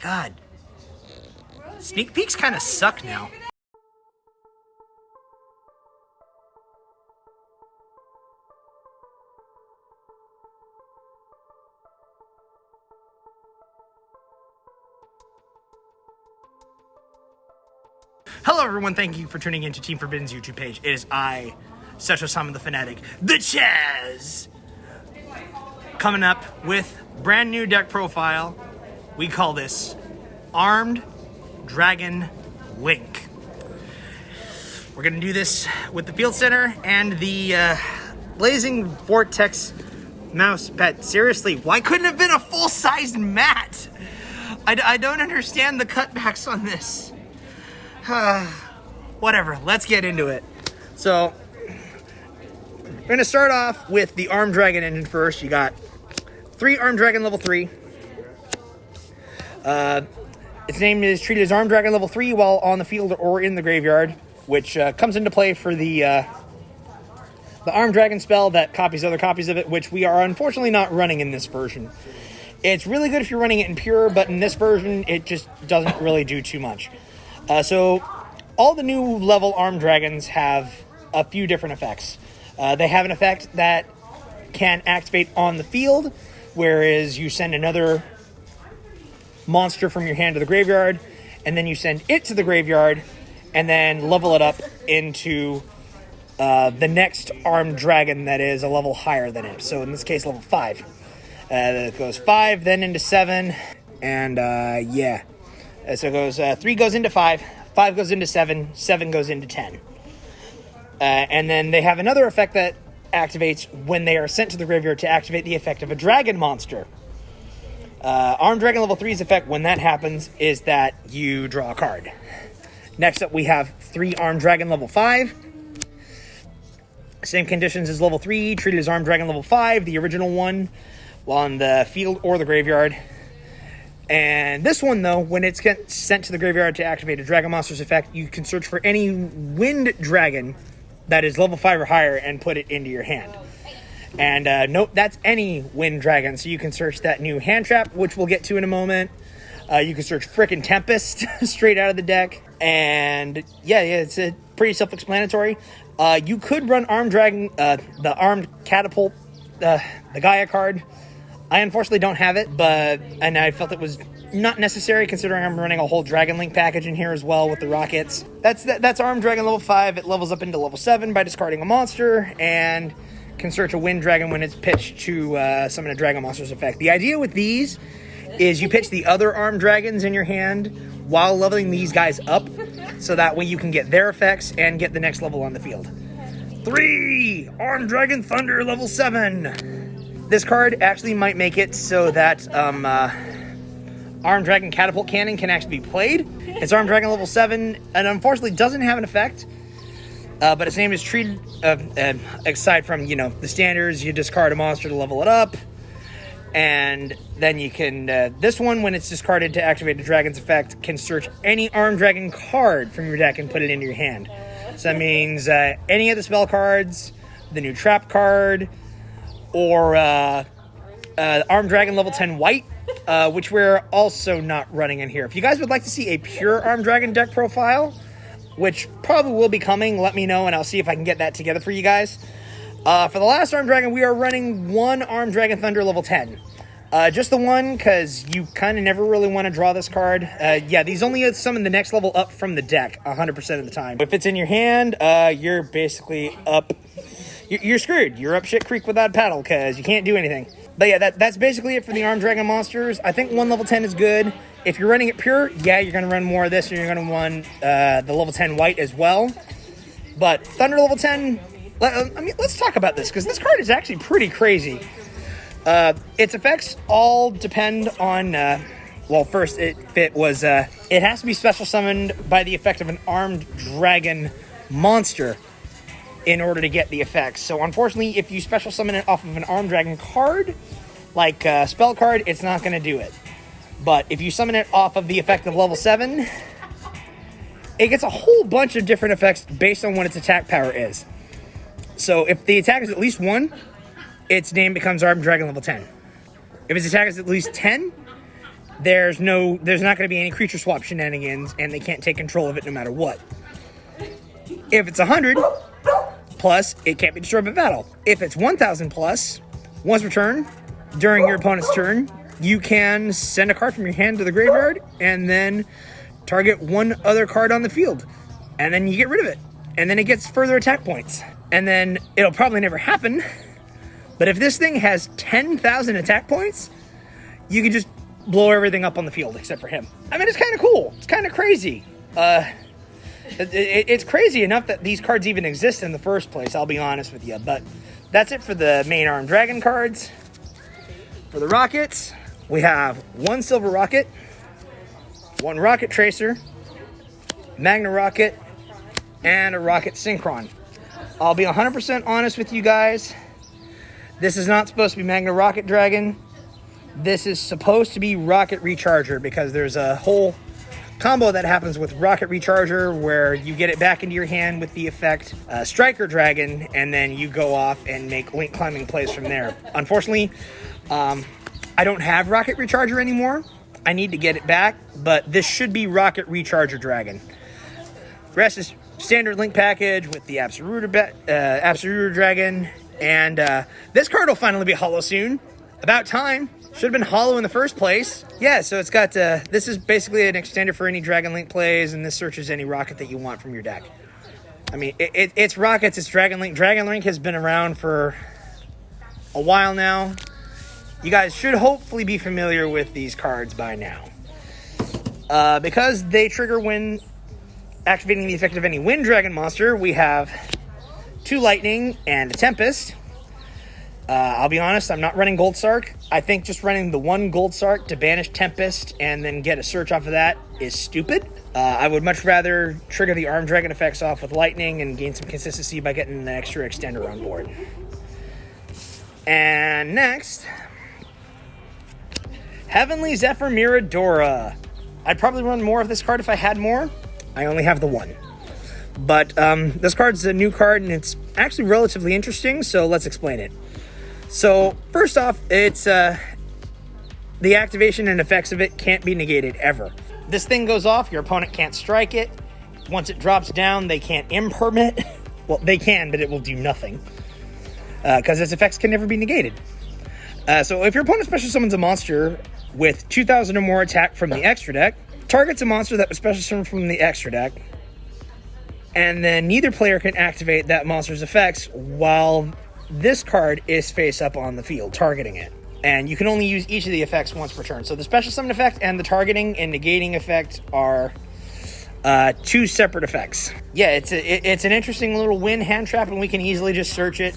god. Sneak peeks kind of suck now. Hello everyone, thank you for tuning in to Team Forbidden's YouTube page. It is I, Setro Simon the Fanatic, the Chaz, coming up with brand new deck profile. We call this Armed Dragon Link. We're gonna do this with the Field Center and the Blazing Vortex mouse pet. Seriously, why couldn't it have been a full-sized mat? I don't understand the cutbacks on this. Whatever, let's get into it. So, we're gonna start off with the Armed Dragon engine first. You got 3 Armed Dragon level 3. Its name is treated as Armed Dragon level 3 while on the field or in the graveyard, which comes into play for the Armed Dragon spell that copies other copies of it, which we are unfortunately not running in this version. It's really good if you're running it in pure, but in this version, it just doesn't really do too much. So, all the new level Armed Dragons have a few different effects. They have an effect that can activate on the field, whereas you send another monster from your hand to the graveyard, and then you send it to the graveyard, and then level it up into the next Armed Dragon that is a level higher than it. So in this case, level 5. It goes 5, then into 7, and yeah. So it goes 3 goes into 5, 5 goes into 7, 7 goes into 10. And then they have another effect that activates when they are sent to the graveyard to activate the effect of a dragon monster. Armed Dragon level 3's effect when that happens is that you draw a card. Next up we have 3 Armed Dragon level 5. Same conditions as level 3, treated as Armed Dragon level 5, the original one, while on the field or the graveyard. And this one, though, when it's sent to the graveyard to activate a Dragon Monster's effect, you can search for any Wind Dragon that is level 5 or higher and put it into your hand. And note, that's any Wind Dragon, so you can search that new hand trap, which we'll get to in a moment. You can search frickin' Tempest straight out of the deck. And yeah, it's pretty self-explanatory. You could run Armed Dragon, the Armed Catapult, the Gaia card. I unfortunately don't have it, and I felt it was not necessary considering I'm running a whole Dragon Link package in here as well with the rockets. That's Armed Dragon level 5. It levels up into level 7 by discarding a monster and can search a Wind Dragon when it's pitched to summon a Dragon Monster's effect. The idea with these is you pitch the other Armed Dragons in your hand while leveling these guys up, so that way you can get their effects and get the next level on the field. 3 Armed Dragon Thunder level 7. This card actually might make it so that Armed Dragon Catapult Cannon can actually be played. It's Armed Dragon level 7, and unfortunately doesn't have an effect. But its name is treated, aside from, the standards, you discard a monster to level it up. And then you can, this one, when it's discarded to activate a dragon's effect, can search any Armed Dragon card from your deck and put it into your hand. So that means any of the spell cards, the new trap card, or Armed Dragon level 10 white, which we're also not running in here. If you guys would like to see a pure Armed Dragon deck profile, which probably will be coming, let me know and I'll see if I can get that together for you guys. For the last Armed Dragon, we are running 1 Armed Dragon Thunder level 10. Just the one, because you kind of never really want to draw this card. Yeah, these only summon the next level up from the deck 100% of the time. If it's in your hand, you're basically up. You're screwed. You're up shit creek without a paddle because you can't do anything. But yeah, that's basically it for the Armed Dragon monsters. I think 1 level 10 is good. If you're running it pure, yeah, you're going to run more of this, and you're going to run the level 10 white as well. But Thunder level 10, let's talk about this, because this card is actually pretty crazy. Its effects all depend on, well, first, it has to be special summoned by the effect of an Armed Dragon monster in order to get the effects. So unfortunately, if you special summon it off of an Armed Dragon card, like a spell card, it's not going to do it. But if you summon it off of the effect of level 7, it gets a whole bunch of different effects based on what its attack power is. So if the attack is at least 1, its name becomes Armed Dragon level 10. If its attack is at least 10, there's not going to be any creature swap shenanigans, and they can't take control of it no matter what. If it's 100 plus, it can't be destroyed by battle. If it's 1,000 plus, once per turn, during your opponent's turn, you can send a card from your hand to the graveyard and then target one other card on the field. And then you get rid of it. And then it gets further attack points. And then it'll probably never happen. But if this thing has 10,000 attack points, you can just blow everything up on the field except for him. I mean, it's kind of cool. It's kind of crazy. It's crazy enough that these cards even exist in the first place, I'll be honest with you. But that's it for the main Armed Dragon cards. For the rockets, we have one Silver Rocket, one Rocket Tracer, Magna Rocket, and a Rocket Synchron. I'll be 100% honest with you guys. This is not supposed to be Magna Rocket Dragon. This is supposed to be Rocket Recharger, because there's a whole combo that happens with Rocket Recharger where you get it back into your hand with the effect Striker Dragon, and then you go off and make link climbing plays from there. Unfortunately, I don't have Rocket Recharger anymore. I need to get it back, but this should be Rocket Recharger Dragon. The rest is standard link package with the Absoluter Dragon, and this card will finally be hollow soon. About time. Should have been hollow in the first place. Yeah, so it's got, this is basically an extender for any Dragon Link plays, and this searches any rocket that you want from your deck. I mean, it's rockets, it's Dragon Link. Dragon Link has been around for a while now. You guys should hopefully be familiar with these cards by now. Because they trigger when activating the effect of any Wind Dragon monster, we have 2 Lightning and a Tempest. I'll be honest, I'm not running Gold Sark. I think just running the 1 Gold Sark to banish Tempest and then get a search off of that is stupid. I would much rather trigger the Armed Dragon effects off with Lightning and gain some consistency by getting an extra extender on board. And next, Heavenly Zephyr Miradora. I'd probably run more of this card if I had more. I only have the 1. But this card's a new card, and it's actually relatively interesting, so let's explain it. So, first off, it's the activation and effects of it can't be negated ever. This thing goes off, your opponent can't strike it. Once it drops down, they can't imperm it. Well, they can, but it will do nothing. Because its effects can never be negated. So if your opponent special summons a monster with 2,000 or more attack from the extra deck, targets a monster that was special summoned from the extra deck, and then neither player can activate that monster's effects while this card is face up on the field, targeting it. And you can only use each of the effects once per turn. So the special summon effect and the targeting and negating effect are 2 separate effects. Yeah, it's an interesting little win hand trap, and we can easily just search it.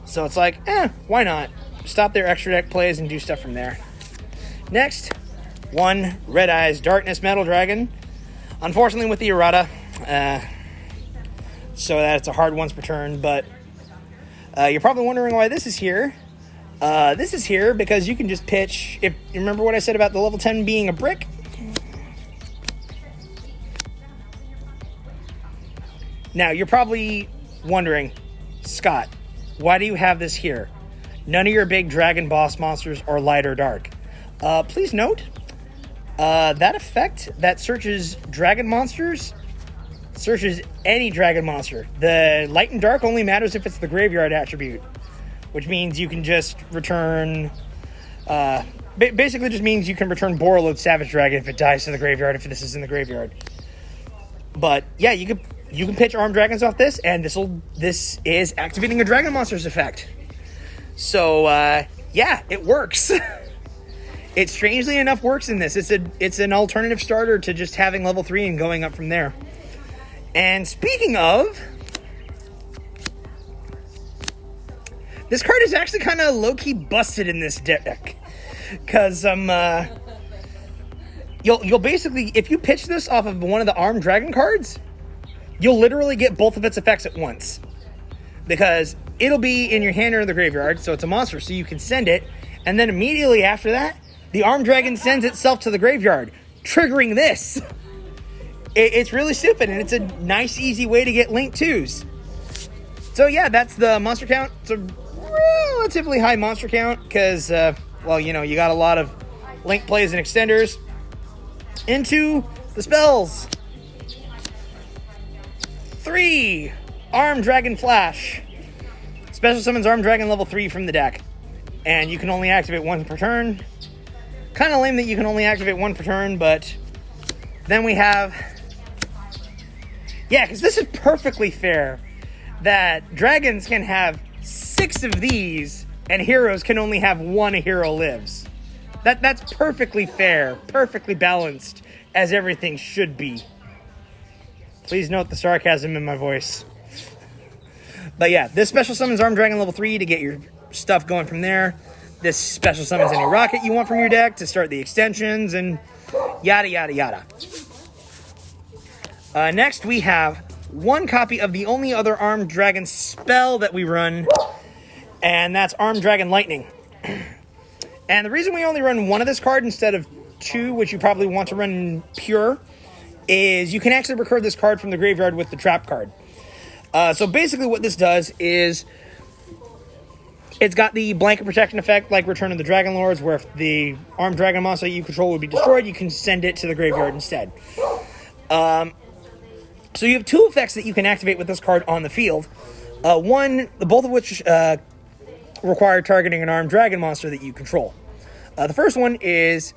So it's like, why not? Stop their extra deck plays and do stuff from there. Next, 1 Red Eyes Darkness Metal Dragon. Unfortunately with the errata, so that's a hard once per turn, but you're probably wondering why this is here. This is here because you can just pitch, if you remember what I said about the level 10 being a brick. Now, you're probably wondering, Scott, why do you have this here? None of your big dragon boss monsters are light or dark. Please note, that effect that searches dragon monsters searches any dragon monster. The light and dark only matters if it's the graveyard attribute, which means you can just return, basically just means you can return Borreload Savage Dragon if it dies to the graveyard, if this is in the graveyard. But yeah, you can pitch Armed Dragons off this, and this is activating a dragon monster's effect. So yeah, it works. It strangely enough works in this. It's an alternative starter to just having level 3 and going up from there. And speaking of, this card is actually kind of low-key busted in this deck. Because you'll basically, if you pitch this off of one of the Armed Dragon cards, you'll literally get both of its effects at once. Because it'll be in your hand or in the graveyard, so it's a monster, so you can send it. And then immediately after that, the Armed Dragon sends itself to the graveyard, triggering this. It's really stupid, and it's a nice, easy way to get Link 2s. So yeah, that's the monster count. It's a relatively high monster count, because, well, you know, you got a lot of link plays and extenders into the spells. 3, Armed Dragon Flash. Special summons Armed Dragon level 3 from the deck. And you can only activate one per turn. Kind of lame that you can only activate one per turn, but then we have... Yeah, because this is perfectly fair that dragons can have 6 of these and heroes can only have 1 hero lives. That's perfectly fair, perfectly balanced, as everything should be. Please note the sarcasm in my voice. But yeah, this special summons Armed Dragon level 3 to get your stuff going from there. This special summons any rocket you want from your deck to start the extensions and yada, yada, yada. Next, we have 1 copy of the only other Armed Dragon spell that we run, and that's Armed Dragon Lightning. And the reason we only run 1 of this card instead of 2, which you probably want to run pure, is you can actually recur this card from the graveyard with the trap card. So basically what this does is it's got the blanket protection effect like Return of the Dragon Lords, where if the Armed Dragon monster that you control would be destroyed, you can send it to the graveyard instead. So you have 2 effects that you can activate with this card on the field. Both of which require targeting an Armed Dragon monster that you control. The first one is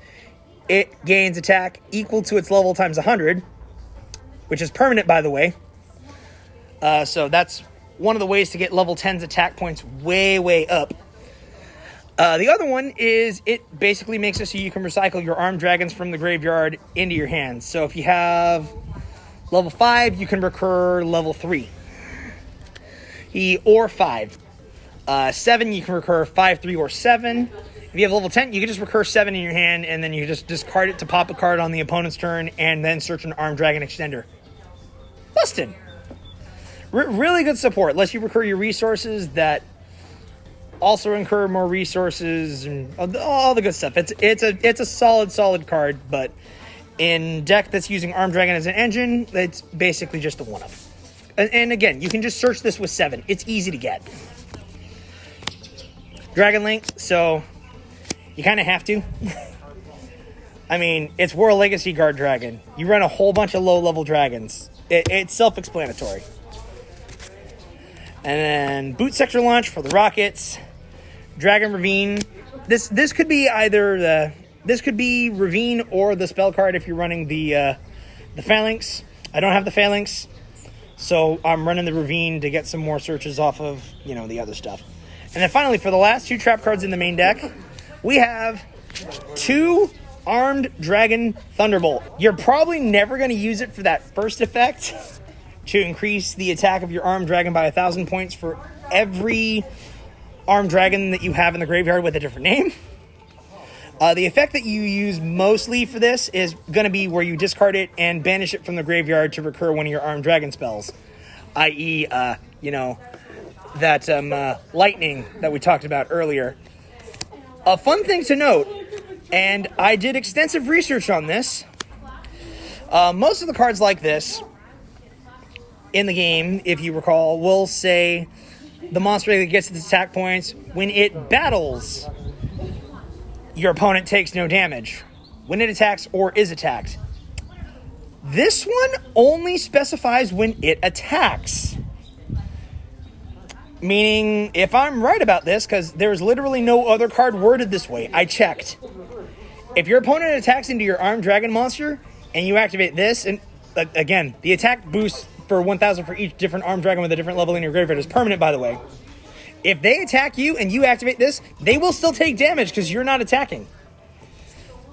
it gains attack equal to its level times 100, which is permanent, by the way. So that's one of the ways to get level 10's attack points way, way up. The other one is it basically makes it so you can recycle your Armed Dragons from the graveyard into your hands. So if you have level 5, you can recur level 3. Or 5. 7, you can recur 5, 3, or 7. If you have level 10, you can just recur 7 in your hand, and then you just discard it to pop a card on the opponent's turn, and then search an Armed Dragon extender. Busted! Really good support. Lets you recur your resources that also incur more resources and all the good stuff. It's a solid card, but in deck that's using Armed Dragon as an engine, it's basically just a one-of. And again, you can just search this with 7. It's easy to get. Dragon Link, so you kind of have to. I mean, it's World Legacy Guard Dragon. You run a whole bunch of low-level dragons. It's self-explanatory. And then Boot Sector Launch for the rockets. Dragon Ravine. This could be either this could be Ravine or the spell card if you're running the Phalanx. I don't have the Phalanx, so I'm running the Ravine to get some more searches off of, the other stuff. And then finally, for the last 2 trap cards in the main deck, we have 2 Armed Dragon Thunderbolt. You're probably never going to use it for that first effect, to increase the attack of your Armed Dragon by 1,000 points for every Armed Dragon that you have in the graveyard with a different name. The effect that you use mostly for this is going to be where you discard it and banish it from the graveyard to recur one of your Armed Dragon spells. I.e., that lightning that we talked about earlier. A fun thing to note, and I did extensive research on this, most of the cards like this in the game, if you recall, will say the monster that gets its attack points when it battles, your opponent takes no damage. When it attacks or is attacked. This one only specifies when it attacks. Meaning, if I'm right about this, because there's literally no other card worded this way, I checked. If your opponent attacks into your Armed Dragon monster, and you activate this, and again, the attack boost for 1,000 for each different Armed Dragon with a different level in your graveyard is permanent, by the way. If they attack you and you activate this, they will still take damage because you're not attacking.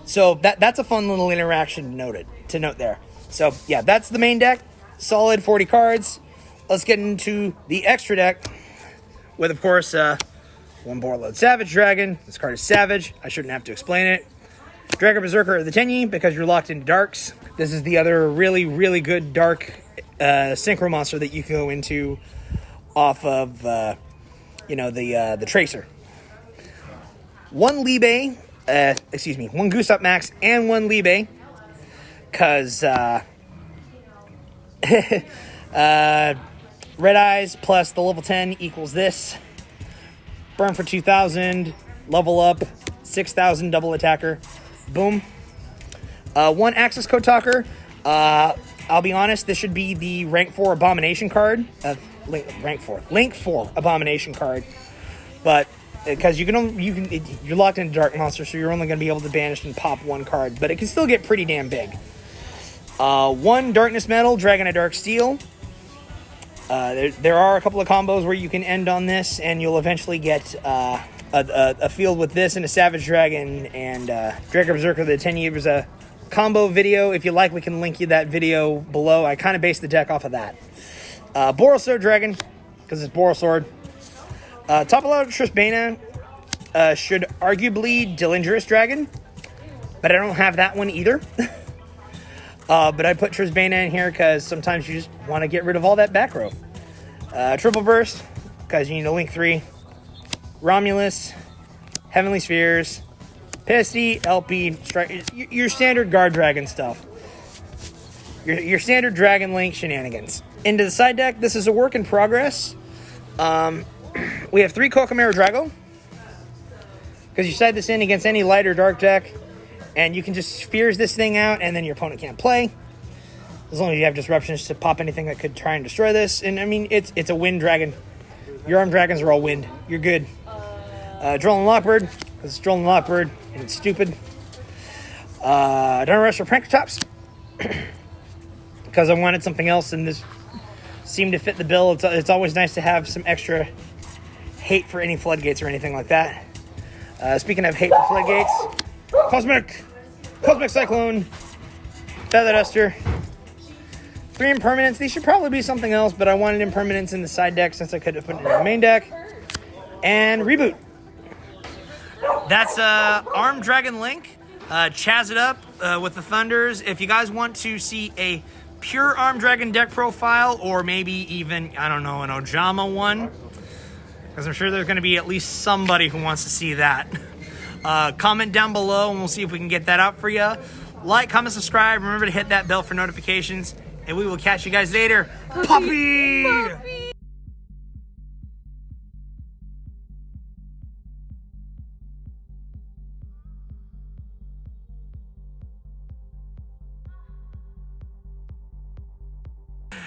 So that's a fun little interaction to note there. So yeah, that's the main deck. Solid 40 cards. Let's get into the extra deck with, of course, 1 Boarload Savage Dragon. This card is Savage. I shouldn't have to explain it. Dragon Berserker of the Tenyi, because you're locked into darks. This is the other really, really good dark synchro monster that you can go into off of, the Tracer. 1 Libe, 1 Goose Up Max, and 1 Libe, because Red Eyes plus the level 10 equals this. Burn for 2,000, level up, 6,000 double attacker. Boom. One Access Code Talker. I'll be honest, this should be the rank 4 Abomination card. Link 4 Abomination card. But because you're locked into Dark Monster, so you're only going to be able to banish and pop one card, but it can still get pretty damn big. One Darkness Metal, Dragon of Dark Steel. There are a couple of combos where you can end on this, and you'll eventually get a field with this and a Savage Dragon and Dragon Berserker, the 10 years combo video. If you like, we can link you that video below. I kind of based the deck off of that. Borosword Dragon, because it's Borosword. Topological Trisbana should arguably Dillingerous Dragon, but I don't have that one either. But I put Trisbana in here because sometimes you just want to get rid of all that back row. Triple Burst, because you need a Link 3. Romulus, Heavenly Spheres, Pisty, LP, your standard Guard Dragon stuff. Your standard Dragon Link shenanigans. Into the side deck, this is a work in progress. We have 3 Kokomaro Drago, because you side this in against any light or dark deck, and you can just Spheres this thing out, and then your opponent can't play. As long as you have Disruptions to pop anything that could try and destroy this. And, I mean, it's a wind dragon. Your armed dragons are all wind. You're good. Droll and Lockbird, because it's Droll and Lockbird, and it's stupid. Don't Rush for Prankotops, because I wanted something else, and this seemed to fit the bill. It's always nice to have some extra hate for any floodgates or anything like that. Speaking of hate for floodgates, Cosmic Cyclone, Feather Duster, 3 impermanents. These should probably be something else, but I wanted impermanents in the side deck since I could have put it in the main deck. And Reboot. That's Armed Dragon Link. Chaz it up with the Thunders. If you guys want to see a pure Armed Dragon deck profile, or maybe even, I don't know, an Ojama one, because I'm sure there's going to be at least somebody who wants to see that. Comment down below and we'll see if we can get that out for you. Like, comment, subscribe. Remember to hit that bell for notifications. And we will catch you guys later. Puppy!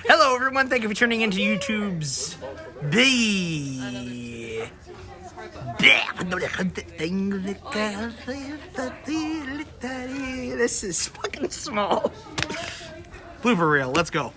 Hello, everyone. Thank you for tuning into YouTube's This is fucking small. Blooper reel. Let's go.